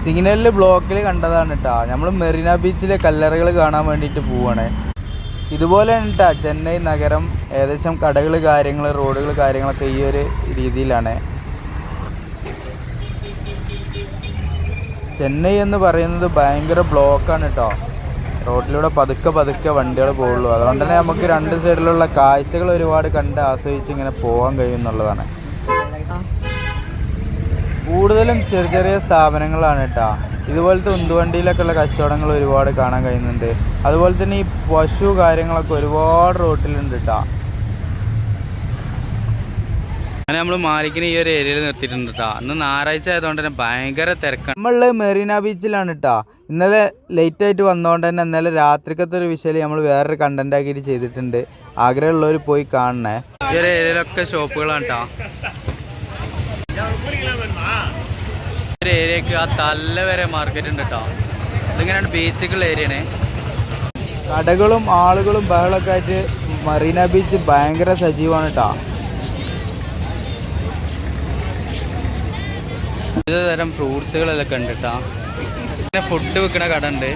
സിഗ്നലിൽ ബ്ലോക്കിൽ കണ്ടതാണ് കേട്ടോ. നമ്മൾ മെറീന ബീച്ചിലെ കല്ലറകൾ കാണാൻ വേണ്ടിയിട്ട് പോവുകയാണ്. ഇതുപോലെയാണ് കേട്ടോ ചെന്നൈ നഗരം. ഏകദേശം കടകൾ കാര്യങ്ങൾ റോഡുകൾ കാര്യങ്ങളൊക്കെ ഈ ഒരു രീതിയിലാണ്. ചെന്നൈ എന്ന് പറയുന്നത് ഭയങ്കര ബ്ലോക്കാണ് കേട്ടോ. റോഡിലൂടെ പതുക്കെ വണ്ടികൾ പോകുള്ളൂ. അതുകൊണ്ട് തന്നെ നമുക്ക് രണ്ട് സൈഡിലുള്ള കാഴ്ചകൾ ഒരുപാട് കണ്ട് ആസ്വദിച്ച് ഇങ്ങനെ പോകാൻ കഴിയും എന്നുള്ളതാണ്. കൂടുതലും ചെറിയ സ്ഥാപനങ്ങളാണ് കേട്ടോ. ഇതുപോലത്തെ ഉന്തുവണ്ടിയിലൊക്കെ ഉള്ള കച്ചവടങ്ങൾ ഒരുപാട് കാണാൻ കഴിയുന്നുണ്ട്. അതുപോലെ തന്നെ ഈ പശു കാര്യങ്ങളൊക്കെ ഒരുപാട് റോട്ടിലുണ്ട് കേട്ടോ. അങ്ങനെ നമ്മൾ മാലിക്കിന് ഈ ഒരു ഏരിയയിൽ നിർത്തിയിട്ടുണ്ട് കേട്ടോ. അന്ന് ഞായറാഴ്ച ആയതുകൊണ്ട് തന്നെ ഭയങ്കര തിരക്കാണ്. നമ്മളുടെ മെറീന ബീച്ചിലാണ് കേട്ടോ. ഇന്നലെ ലേറ്റായിട്ട് വന്നതുകൊണ്ട് തന്നെ ഇന്നലെ രാത്രിക്കത്തെ ഒരു വിഷയം നമ്മൾ വേറൊരു കണ്ടന്റ് ആക്കിയിട്ട് ചെയ്തിട്ടുണ്ട്. ആഗ്രഹമുള്ളവർ പോയി കാണണേ. ഈ ഒരു ഏരിയയിലൊക്കെ ഷോപ്പുകളാണ് കേട്ടോ. ഒരു ഏരിയക്ക് ആ തല്ല വരെ മാർക്കറ്റ് ഉണ്ട് കേട്ടോ. ഇതിങ്ങനെയാണ് ബീച്ചുകൾ ഏരിയയാണ്. കടകളും ആളുകളും ബഹളമൊക്കെ ആയിട്ട് മറീന ബീച്ച് ഭയങ്കര സജീവമാണ് കേട്ടോ. വിവിധ തരം ഫ്രൂട്ട്സുകളൊക്കെ ഉണ്ട് കേട്ടോ. പിന്നെ ഫുഡ് വിൽക്കുന്ന കട ഉണ്ട്.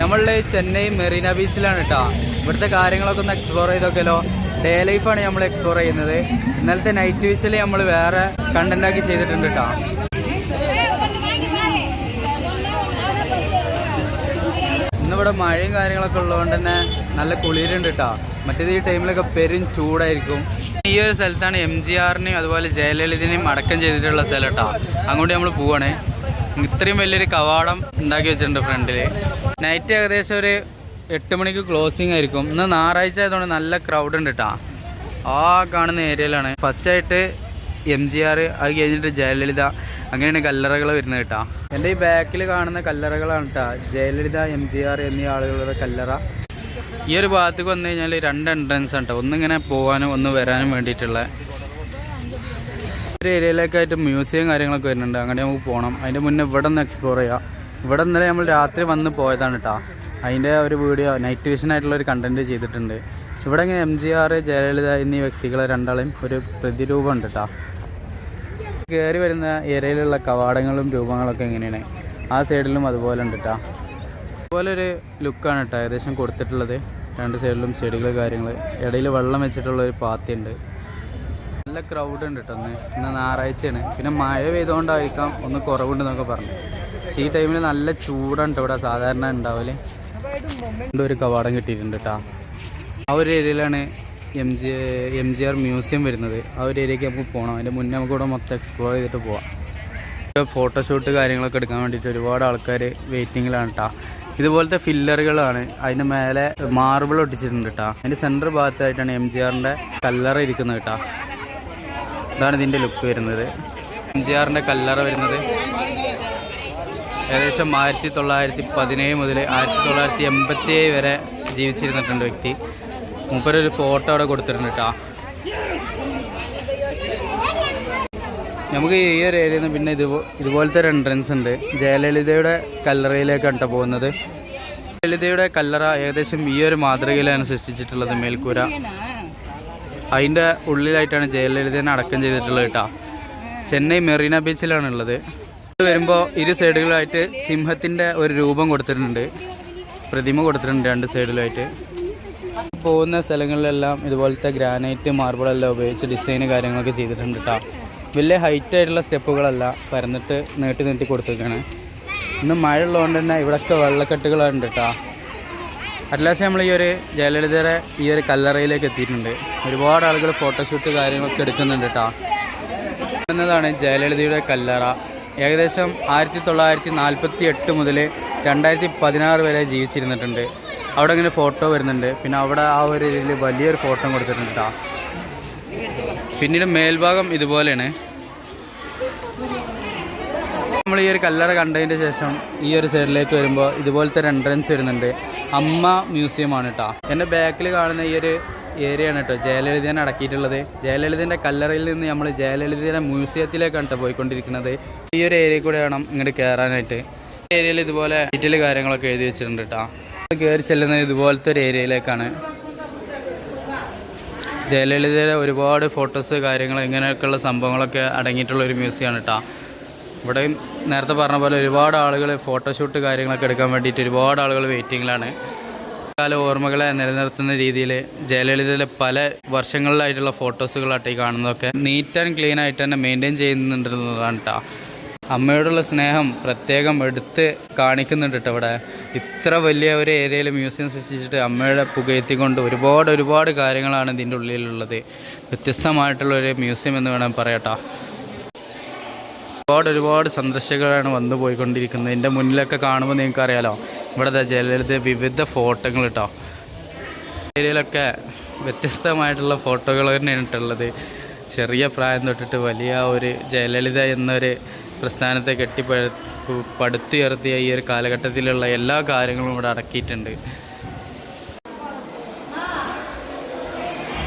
നമ്മളുടെ ചെന്നൈ മെറീന ബീച്ചിലാണ് കേട്ടോ. ഇവിടുത്തെ കാര്യങ്ങളൊക്കെ ഒന്ന് എക്സ്പ്ലോർ ചെയ്തൊക്കെയല്ലോ. ഡേ ലൈഫാണ് നമ്മൾ എക്സ്പ്ലോർ ചെയ്യുന്നത്. ഇന്നലത്തെ നൈറ്റ് വിഷ്വല് നമ്മൾ വേറെ കണ്ടന്റ് ആക്കി ചെയ്തിട്ടുണ്ട് കേട്ടോ. ഇന്നിവിടെ മഴയും കാര്യങ്ങളൊക്കെ ഉള്ളതുകൊണ്ട് തന്നെ നല്ല കുളിരുണ്ട് കേട്ടോ. മറ്റേത് ഈ ടൈമിലൊക്കെ പെരും ചൂടായിരിക്കും. ഈ ഒരു സ്ഥലത്താണ് MGRനെയും അതുപോലെ ജയലളിതനെയും അടക്കം ചെയ്തിട്ടുള്ള സ്ഥലം കേട്ടോ. അങ്ങോട്ട് നമ്മൾ പോവാണ്. ഇത്രയും വലിയൊരു കവാടം ഉണ്ടാക്കി വെച്ചിട്ടുണ്ട് ഫ്രണ്ടിൽ. നൈറ്റ് ഏകദേശം ഒരു 8 മണിക്ക് ക്ലോസിങ് ആയിരിക്കും. ഇന്ന് ഞായറാഴ്ച ആയതുകൊണ്ട് നല്ല ക്രൗഡ് ഉണ്ട് കേട്ടോ. ആ കാണുന്ന ഏരിയയിലാണ് ഫസ്റ്റായിട്ട് MGR, അത് കഴിഞ്ഞിട്ട് ജയലളിത, അങ്ങനെയാണ് കല്ലറകൾ വരുന്നത് കേട്ടോ. എൻ്റെ ഈ ബാക്കിൽ കാണുന്ന കല്ലറകളാണ് കേട്ടോ ജയലളിത, MGR എന്നീ ആളുകളുടെ കല്ലറ. ഈ ഒരു ഭാഗത്തേക്ക് വന്നു കഴിഞ്ഞാൽ 2 എൻട്രൻസ് ആണ് കേട്ടോ. ഒന്നിങ്ങനെ പോകാനും ഒന്ന് വരാനും വേണ്ടിയിട്ടുള്ള ഒരു ഏരിയയിലേക്കായിട്ട് മ്യൂസിയം കാര്യങ്ങളൊക്കെ വരുന്നുണ്ട്. അങ്ങനെ നമുക്ക് പോകണം. അതിൻ്റെ മുന്നേ ഇവിടെ ഒന്ന് എക്സ്പ്ലോർ ചെയ്യാം. ഇവിടെ ഇന്നലെ നമ്മൾ രാത്രി വന്ന് പോയതാണ് കേട്ടോ. അതിൻ്റെ ഒരു വീഡിയോ നൈറ്റ് വിഷൻ ആയിട്ടുള്ള ഒരു കണ്ടന്റ് ചെയ്തിട്ടുണ്ട്. ഇവിടെ ഇങ്ങനെ MGR, ജയലളിത എന്നീ വ്യക്തികളെ രണ്ടാളെയും ഒരു പ്രതിരൂപം ഉണ്ട് കേട്ടോ. കയറി വരുന്ന ഏരിയയിലുള്ള കവാടങ്ങളും രൂപങ്ങളൊക്കെ എങ്ങനെയാണ്. ആ സൈഡിലും അതുപോലെ ഉണ്ട് കേട്ടോ. അതുപോലെ ഒരു ലുക്കാണ് കേട്ടോ ഏകദേശം കൊടുത്തിട്ടുള്ളത്. 2 സൈഡിലും ചെടികൾ കാര്യങ്ങൾ, ഇടയിൽ വെള്ളം വെച്ചിട്ടുള്ളൊരു പാത്തിയുണ്ട്. നല്ല ക്രൗഡ് ഉണ്ട് കേട്ടോ. ഇന്ന് ഞായറാഴ്ചയാണ്. പിന്നെ മഴ പെയ്തുകൊണ്ടായിരിക്കാം ഒന്ന് കുറവുണ്ടെന്നൊക്കെ പറഞ്ഞു. പക്ഷേ ഈ ടൈമിൽ നല്ല ചൂടാണ് കേട്ടോ ഇവിടെ സാധാരണ ഉണ്ടാവല്. ഒരു കവാടം കിട്ടിയിട്ടുണ്ട് കേട്ടോ. ആ ഒരു ഏരിയയിലാണ് MGR മ്യൂസിയം വരുന്നത്. ആ ഒരു ഏരിയയ്ക്ക് നമുക്ക് പോകണം. അതിൻ്റെ മുന്നേ നമുക്ക് ഇവിടെ മൊത്തം എക്സ്പ്ലോർ ചെയ്തിട്ട് പോവാം. ഫോട്ടോഷൂട്ട് കാര്യങ്ങളൊക്കെ എടുക്കാൻ വേണ്ടിയിട്ട് ഒരുപാട് ആൾക്കാർ വെയിറ്റിങ്ങിലാണ് കേട്ടോ. ഇതുപോലത്തെ ഫില്ലറുകളാണ്. അതിന് മേലെ മാർബിൾ ഒട്ടിച്ചിട്ടുണ്ട് കേട്ടോ. അതിൻ്റെ സെൻറ്റർ ഭാഗത്തായിട്ടാണ് MGRൻ്റെ കല്ലറ ഇരിക്കുന്നത് കേട്ടോ. ഇതാണ് ഇതിൻ്റെ ലുക്ക് വരുന്നത്. MGRൻ്റെ കല്ലറ വരുന്നത് ഏകദേശം 1917 മുതൽ 1987 വരെ ജീവിച്ചിരുന്നിട്ടുണ്ട് വ്യക്തി. മൂപ്പരൊരു ഫോട്ടോ അവിടെ കൊടുത്തിട്ടുണ്ട് കേട്ടോ. നമുക്ക് ഈ ഒരു ഏരിയയിൽ നിന്ന് പിന്നെ ഇതുപോലത്തെ ഒരു എൻട്രൻസ് ഉണ്ട്. ജയലളിതയുടെ കല്ലറയിലേക്കാണ് കേട്ടോ പോകുന്നത്. ജയലളിതയുടെ കല്ലറ ഏകദേശം ഈ ഒരു മാതൃകയിലാണ് സൃഷ്ടിച്ചിട്ടുള്ളത്. മേൽക്കൂര അതിൻ്റെ ഉള്ളിലായിട്ടാണ് ജയലളിതനെ അടക്കം ചെയ്തിട്ടുള്ളത് കേട്ടോ. ചെന്നൈ മെറീന ബീച്ചിലാണുള്ളത്. വരുമ്പോൾ ഇരു സൈഡുകളായിട്ട് സിംഹത്തിൻ്റെ ഒരു രൂപം കൊടുത്തിട്ടുണ്ട്, പ്രതിമ കൊടുത്തിട്ടുണ്ട് 2 സൈഡിലായിട്ട്. പോകുന്ന സ്ഥലങ്ങളിലെല്ലാം ഇതുപോലത്തെ ഗ്രാനൈറ്റ് മാർബിളെല്ലാം ഉപയോഗിച്ച് ഡിസൈന് കാര്യങ്ങളൊക്കെ ചെയ്തിട്ടുണ്ട് കേട്ടോ. വലിയ ഹൈറ്റായിട്ടുള്ള സ്റ്റെപ്പുകളല്ല, പരന്നിട്ട് നീട്ടി കൊടുത്തേക്കാണ്. ഇന്ന് മഴ ഉള്ളതുകൊണ്ട് തന്നെ ഇവിടെയൊക്കെ വെള്ളക്കെട്ടുകളുണ്ട് കേട്ടോ. അറ്റ്ലാസ്റ്റ് നമ്മൾ ഈ ഒരു ജയലളിതയുടെ ഈ ഒരു കല്ലറയിലേക്ക് എത്തിയിട്ടുണ്ട്. ഒരുപാട് ആളുകൾ ഫോട്ടോഷൂട്ട് കാര്യങ്ങളൊക്കെ എടുക്കുന്നുണ്ട് കേട്ടോ. എന്നതാണ് ജയലളിതയുടെ കല്ലറ. ഏകദേശം 1948 മുതൽ 2016 വരെ ജീവിച്ചിരുന്നിട്ടുണ്ട്. അവിടെ ഇങ്ങനെ ഫോട്ടോ വരുന്നുണ്ട്. പിന്നെ അവിടെ ആ ഒരു രീതിയിൽ വലിയൊരു ഫോട്ടോ കൊടുത്തിട്ടുണ്ട് കേട്ടോ. പിന്നീട് മേൽഭാഗം ഇതുപോലെയാണ്. നമ്മൾ ഈ ഒരു കല്ലറ കണ്ടതിൻ്റെ ശേഷം ഈ ഒരു സൈഡിലേക്ക് വരുമ്പോൾ ഇതുപോലത്തെ ഒരു എൻട്രൻസ് വരുന്നുണ്ട്. അമ്മ മ്യൂസിയമാണ് കേട്ടോ. എൻ്റെ ബാക്കിൽ കാണുന്ന ഈ ഒരു ഏരിയയാണ് കേട്ടോ ജയലളിതനെ അടക്കിയിട്ടുള്ളത്. ജയലളിതൻ്റെ കല്ലറയിൽ നിന്ന് നമ്മൾ ജയലളിതയുടെ മ്യൂസിയത്തിലേക്കാണ് കേട്ടോ പോയിക്കൊണ്ടിരിക്കുന്നത്. ഈ ഒരു ഏരിയയിൽ കൂടെ വേണം ഇങ്ങോട്ട് കയറാനായിട്ട്. ഈ ഏരിയയിൽ ഇതുപോലെ ഡീറ്റെയിൽ കാര്യങ്ങളൊക്കെ എഴുതി വെച്ചിട്ടുണ്ട് കേട്ടോ. കയറി ചെല്ലുന്നത് ഇതുപോലത്തെ ഒരു ഏരിയയിലേക്കാണ്. ജയലളിതയുടെ ഒരുപാട് ഫോട്ടോസ് കാര്യങ്ങൾ ഇങ്ങനെയൊക്കെയുള്ള സംഭവങ്ങളൊക്കെ അടങ്ങിയിട്ടുള്ള ഒരു മ്യൂസിയമാണ് കേട്ടോ. ഇവിടെയും നേരത്തെ പറഞ്ഞ പോലെ ഒരുപാട് ആളുകൾ ഫോട്ടോഷൂട്ട് കാര്യങ്ങളൊക്കെ എടുക്കാൻ വേണ്ടിയിട്ട് ഒരുപാട് ആളുകൾ വെയിറ്റിങ്ങിലാണ്. കാല ഓർമ്മകളെ നിലനിർത്തുന്ന രീതിയിൽ ജയലളിതയിലെ പല വർഷങ്ങളിലായിട്ടുള്ള ഫോട്ടോസുകളായിട്ട് ഈ കാണുന്നതൊക്കെ നീറ്റ് ആൻഡ് ക്ലീൻ ആയിട്ട് തന്നെ മെയിൻറ്റെയിൻ ചെയ്യുന്നുണ്ടെന്നുള്ളതാണ് കേട്ടോ. അമ്മയോടുള്ള സ്നേഹം പ്രത്യേകം എടുത്ത് കാണിക്കുന്നുണ്ട് കേട്ടോ. ഇവിടെ ഇത്ര വലിയ ഒരു ഏരിയയിൽ മ്യൂസിയം സൃഷ്ടിച്ചിട്ട് അമ്മയുടെ പുകയത്തിക്കൊണ്ട് ഒരുപാട് കാര്യങ്ങളാണ് ഇതിൻ്റെ ഉള്ളിലുള്ളത്. വ്യത്യസ്തമായിട്ടുള്ളൊരു മ്യൂസിയം എന്ന് വേണം പറയട്ടോ. ഒരുപാട് സന്ദർശകരാണ് വന്നു പോയിക്കൊണ്ടിരിക്കുന്നത്. എൻ്റെ മുന്നിലൊക്കെ കാണുമ്പോൾ നിങ്ങൾക്ക് അറിയാലോ, ഇവിടെ ജയലളിത വിവിധ ഫോട്ടോകൾ കേട്ടോ. ഏരിയയിലൊക്കെ വ്യത്യസ്തമായിട്ടുള്ള ഫോട്ടോകൾ തന്നെയാണ് ഇട്ടുള്ളത്. ചെറിയ പ്രായം തൊട്ടിട്ട് വലിയ ഒരു ജയലളിത എന്നൊരു പ്രസ്ഥാനത്തെ പടുത്തുയർത്തിയ ഈ ഒരു കാലഘട്ടത്തിലുള്ള എല്ലാ കാര്യങ്ങളും ഇവിടെ അടക്കിയിട്ടുണ്ട്.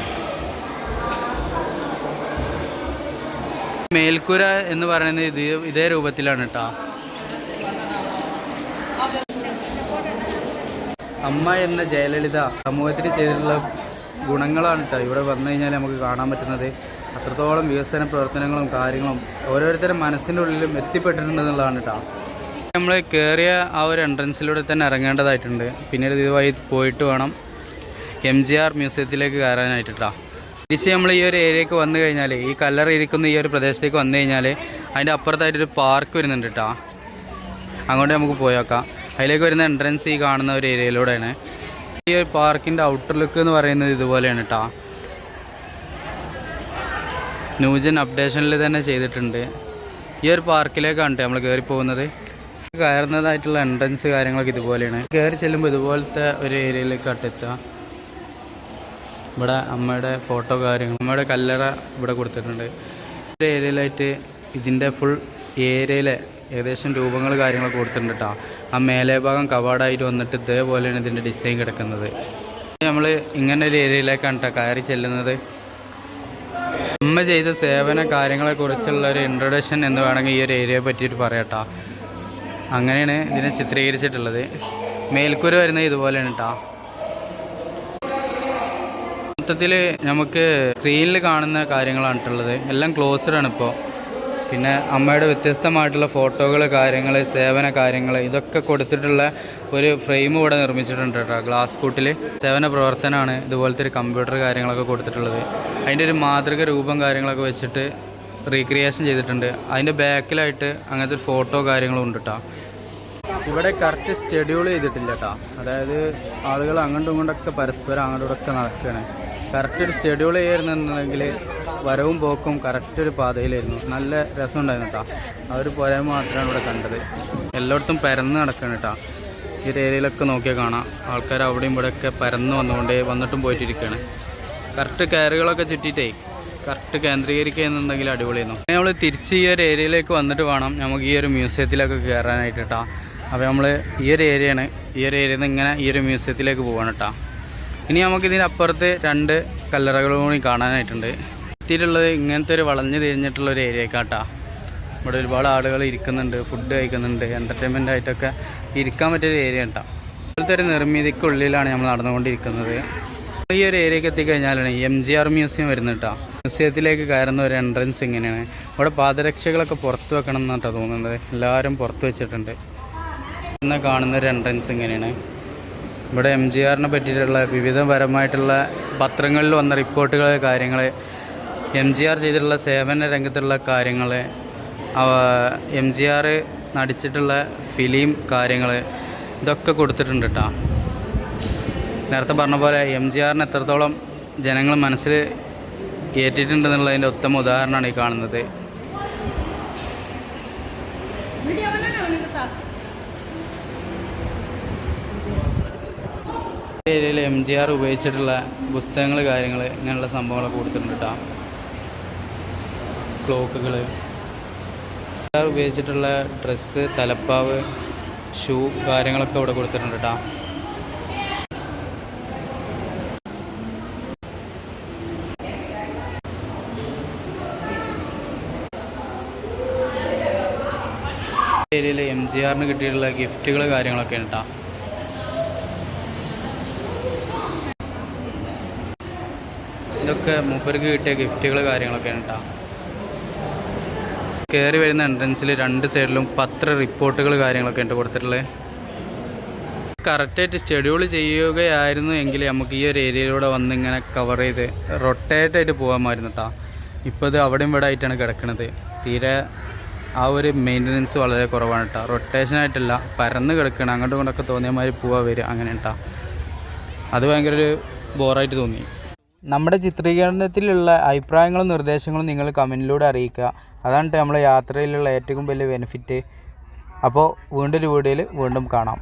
മേൽക്കൂര എന്ന് പറയുന്നത് ഇതേ രൂപത്തിലാണ് കേട്ടോ. അമ്മ എന്ന ജയലളിത സമൂഹത്തിന് ചെയ്തിട്ടുള്ള ഗുണങ്ങളാണ് കേട്ടോ ഇവിടെ വന്നു കഴിഞ്ഞാൽ നമുക്ക് കാണാൻ പറ്റുന്നത്. അത്രത്തോളം വികസന പ്രവർത്തനങ്ങളും കാര്യങ്ങളും ഓരോരുത്തരുടെ മനസ്സിൻ്റെ ഉള്ളിലും എത്തിപ്പെട്ടിട്ടുണ്ടെന്നുള്ളതാണ് കേട്ടോ. നമ്മൾ കയറിയ ആ ഒരു എൻട്രൻസിലൂടെ തന്നെ ഇറങ്ങേണ്ടതായിട്ടുണ്ട്. പിന്നീട് ഇതുവഴി പോയിട്ട് വേണം MGR മ്യൂസിയത്തിലേക്ക് കയറാനായിട്ട് കേട്ടോ. തിരിച്ച് നമ്മൾ ഈ ഒരു ഏരിയക്ക് വന്നു കഴിഞ്ഞാൽ, ഈ കല്ലറ ഇരിക്കുന്ന ഈ ഒരു പ്രദേശത്തേക്ക് വന്നു കഴിഞ്ഞാൽ അതിൻ്റെ അപ്പുറത്തായിട്ടൊരു പാർക്ക് വരുന്നുണ്ട് കേട്ടോ. അങ്ങോട്ട് നമുക്ക് പോയേക്കാം. അതിലേക്ക് വരുന്ന എൻട്രൻസ് ഈ കാണുന്ന ഒരു ഏരിയയിലൂടെയാണ്. ഈ ഒരു പാർക്കിൻ്റെ ഔട്ടർ ലുക്ക് എന്ന് പറയുന്നത് ഇതുപോലെയാണ് കേട്ടോ. ന്യൂജൻ അപ്ഡേഷനിൽ തന്നെ ചെയ്തിട്ടുണ്ട്. ഈ ഒരു പാർക്കിലേക്കാണ് കേട്ടോ നമ്മൾ കയറി പോകുന്നത്. കയറുന്നതായിട്ടുള്ള എൻട്രൻസ് കാര്യങ്ങളൊക്കെ ഇതുപോലെയാണ്. കയറി ചെല്ലുമ്പോൾ ഇതുപോലത്തെ ഒരു ഏരിയയിലേക്കാട്ട് എത്തുക. ഇവിടെ അമ്മയുടെ ഫോട്ടോ കാര്യങ്ങൾ, അമ്മയുടെ കല്ലറ ഇവിടെ കൊടുത്തിട്ടുണ്ട്. ഒരു ഏരിയയിലായിട്ട് ഇതിൻ്റെ ഫുൾ ഏരിയയിൽ ഏകദേശം രൂപങ്ങൾ കാര്യങ്ങളൊക്കെ കൊടുത്തിട്ടുണ്ട് കേട്ടോ. ആ മേലെ ഭാഗം കവാടായിട്ട് വന്നിട്ട് ഇതേപോലെയാണ് ഇതിൻ്റെ ഡിസൈൻ കിടക്കുന്നത്. നമ്മൾ ഇങ്ങനെ ഒരു ഏരിയയിലേക്കാണ് കേട്ടോ കയറി ചെല്ലുന്നത്. അമ്മ ചെയ്ത സേവന കാര്യങ്ങളെക്കുറിച്ചുള്ള ഒരു ഇൻട്രൊഡക്ഷൻ എന്ന് വേണമെങ്കിൽ ഈ ഒരു ഏരിയയെ പറ്റിയിട്ട് പറയാം കേട്ടോ. അങ്ങനെയാണ് ഇതിനെ ചിത്രീകരിച്ചിട്ടുള്ളത്. മേൽക്കൂര വരുന്നത് ഇതുപോലെയാണ് കേട്ടോ. മൊത്തത്തിൽ നമുക്ക് സ്ക്രീനിൽ കാണുന്ന കാര്യങ്ങളാണിട്ടുള്ളത്. എല്ലാം ക്ലോസ്ഡാണ് ഇപ്പോൾ. പിന്നെ അമ്മയുടെ വ്യത്യസ്തമായിട്ടുള്ള ഫോട്ടോകൾ, കാര്യങ്ങൾ, സേവന കാര്യങ്ങൾ ഇതൊക്കെ കൊടുത്തിട്ടുള്ള ഒരു ഫ്രെയിം ഇവിടെ നിർമ്മിച്ചിട്ടുണ്ട് കേട്ടോ. ഗ്ലാസ് കൂട്ടിൽ സേവന പ്രവർത്തനമാണ്. ഇതുപോലത്തെ ഒരു കമ്പ്യൂട്ടർ കാര്യങ്ങളൊക്കെ കൊടുത്തിട്ടുള്ളത്. അതിൻ്റെ ഒരു മാതൃക രൂപം കാര്യങ്ങളൊക്കെ വെച്ചിട്ട് റീക്രിയേഷൻ ചെയ്തിട്ടുണ്ട്. അതിൻ്റെ ബാക്കിലായിട്ട് അങ്ങനത്തെ ഒരു ഫോട്ടോ കാര്യങ്ങളും ഉണ്ട് കേട്ടോ. ഇവിടെ കറക്റ്റ് ഷെഡ്യൂൾ ചെയ്തിട്ടില്ല കേട്ടോ. അതായത് ആളുകൾ അങ്ങോട്ടും ഇങ്ങോട്ടൊക്കെ പരസ്പരം അങ്ങോട്ടും ഇങ്ങോട്ടൊക്കെ നടക്കുകയാണ്. കറക്റ്റ് ഒരു ഷെഡ്യൂൾ ചെയ്യായിരുന്നുണ്ടെങ്കിൽ വരവും പോക്കും കറക്റ്റ് ഒരു പാതയിലായിരുന്നു. നല്ല രസമുണ്ടായിരുന്നു കേട്ടോ. ആ ഒരു പോരായ്മ മാത്രമാണ് ഇവിടെ കണ്ടത്. എല്ലായിടത്തും പരന്ന് നടക്കുകയാണ് കേട്ടോ. ഈ ഒരു ഏരിയയിലൊക്കെ നോക്കിയാൽ കാണാം ആൾക്കാർ അവിടെയും ഇവിടെയൊക്കെ പരന്ന് വന്നിട്ടും പോയിട്ടിരിക്കുകയാണ്. കറക്റ്റ് കയറുകളൊക്കെ ചുറ്റിയിട്ടേ കറക്റ്റ് കേന്ദ്രീകരിക്കുക എന്നുണ്ടെങ്കിൽ അടിപൊളിയായിരുന്നു. നമ്മൾ തിരിച്ച് ഈ ഒരു ഏരിയയിലേക്ക് വന്നിട്ട് വേണം നമുക്ക് ഈ ഒരു മ്യൂസിയത്തിലൊക്കെ കയറാനായിട്ട് കേട്ടോ. അപ്പോൾ നമ്മൾ ഈ ഒരു ഏരിയയാണ്. ഈ ഒരു ഏരിയയിൽ നിന്ന് ഇങ്ങനെ ഈ ഒരു മ്യൂസിയത്തിലേക്ക് പോവാണ് കേട്ടോ. ഇനി നമുക്ക് ഇതിനപ്പുറത്ത് 2 കല്ലറകളും കൂടി കാണാനായിട്ടുണ്ട്. എത്തിയിട്ടുള്ളത് ഇങ്ങനത്തെ ഒരു വളഞ്ഞു തിരിഞ്ഞിട്ടുള്ളൊരു ഏരിയക്കാട്ടാ. ഇവിടെ ഒരുപാട് ആളുകൾ ഇരിക്കുന്നുണ്ട്, ഫുഡ് കഴിക്കുന്നുണ്ട്, എൻ്റർടൈൻമെൻ്റ് ആയിട്ടൊക്കെ ഇരിക്കാൻ പറ്റിയൊരു ഏരിയ കേട്ടോ. ഇപ്പോഴത്തെ ഒരു നിർമ്മിതിക്കുള്ളിലാണ് നമ്മൾ നടന്നുകൊണ്ടിരിക്കുന്നത്. ഈ ഒരു ഏരിയക്ക് എത്തിക്കഴിഞ്ഞാലാണ് MGR മ്യൂസിയം വരുന്നത് കേട്ടോ. മ്യൂസിയത്തിലേക്ക് കയറുന്ന ഒരു എൻട്രൻസ് ഇങ്ങനെയാണ്. ഇവിടെ പാദരക്ഷകളൊക്കെ പുറത്ത് വെക്കണം എന്നാട്ടോ തോന്നുന്നത്. എല്ലാവരും പുറത്ത് വെച്ചിട്ടുണ്ട്. ഇന്ന് കാണുന്നൊരു എൻട്രൻസ് ഇങ്ങനെയാണ്. ഇവിടെ MGRനെ പറ്റിയിട്ടുള്ള വിവിധപരമായിട്ടുള്ള പത്രങ്ങളിൽ വന്ന റിപ്പോർട്ടുകൾ, കാര്യങ്ങൾ, MGR ചെയ്തിട്ടുള്ള സേവന രംഗത്തുള്ള കാര്യങ്ങൾ, MGR നടിച്ചിട്ടുള്ള ഫിലിം കാര്യങ്ങൾ ഇതൊക്കെ കൊടുത്തിട്ടുണ്ട് കേട്ടോ. നേരത്തെ പറഞ്ഞ പോലെ MGRനെ എത്രത്തോളം ജനങ്ങൾ മനസ്സിൽ ഏറ്റിട്ടുണ്ടെന്നുള്ളതിൻ്റെ ഉത്തമ ഉദാഹരണമാണ് ഈ കാണുന്നത്. ഏരിയയിൽ MGR ഉപയോഗിച്ചിട്ടുള്ള പുസ്തകങ്ങൾ, കാര്യങ്ങൾ, ഇങ്ങനെയുള്ള സംഭവങ്ങളൊക്കെ കൊടുത്തിട്ടുണ്ട് കേട്ടോ. ക്ലോക്കുകൾ, MGR ഉപയോഗിച്ചിട്ടുള്ള ഡ്രസ്സ്, തലപ്പാവ്, ഷൂ കാര്യങ്ങളൊക്കെ ഇവിടെ കൊടുത്തിട്ടുണ്ട് കേട്ടോ. ഏരിയയിൽ MGRന് കിട്ടിയിട്ടുള്ള ഗിഫ്റ്റുകൾ കാര്യങ്ങളൊക്കെയാണ് കേട്ടോ. ഇതൊക്കെ മൂപ്പർക്ക് കിട്ടിയ ഗിഫ്റ്റുകൾ കാര്യങ്ങളൊക്കെയാണ് കേട്ടോ. കയറി വരുന്ന എൻട്രൻസിൽ 2 സൈഡിലും പത്ര റിപ്പോർട്ടുകൾ കാര്യങ്ങളൊക്കെ ഉണ്ട് കൊടുത്തിട്ടുള്ളത്. കറക്റ്റായിട്ട് ഷെഡ്യൂൾ ചെയ്യുകയായിരുന്നു എങ്കിൽ നമുക്ക് ഈ ഒരു ഏരിയയിലൂടെ വന്ന് ഇങ്ങനെ കവർ ചെയ്ത് റൊട്ടേറ്റായിട്ട് പോകാമായിരുന്നു കേട്ടോ. ഇപ്പോൾ ഇത് അവിടെയും ഇവിടെ ആയിട്ടാണ് കിടക്കുന്നത്. തീരെ ആ ഒരു മെയിൻ്റനൻസ് വളരെ കുറവാണ് കേട്ടോ. റൊട്ടേഷനായിട്ടല്ല, പരന്ന് കിടക്കണം, അങ്ങോട്ടും ഇങ്ങോട്ടൊക്കെ തോന്നിയ മാതിരി പോവാൻ വരിക അങ്ങനെ കേട്ടോ. അത് ഭയങ്കര ഒരു ബോറായിട്ട് തോന്നി. നമ്മുടെ ചിത്രീകരണത്തിലുള്ള അഭിപ്രായങ്ങളും നിർദ്ദേശങ്ങളും നിങ്ങൾ കമൻറ്റിലൂടെ അറിയിക്കുക. അതാണ് നമ്മളെ യാത്രയിലുള്ള ഏറ്റവും വലിയ ബെനിഫിറ്റ്. അപ്പോൾ വീണ്ടും ഒരു വീഡിയോയിൽ വീണ്ടും കാണാം.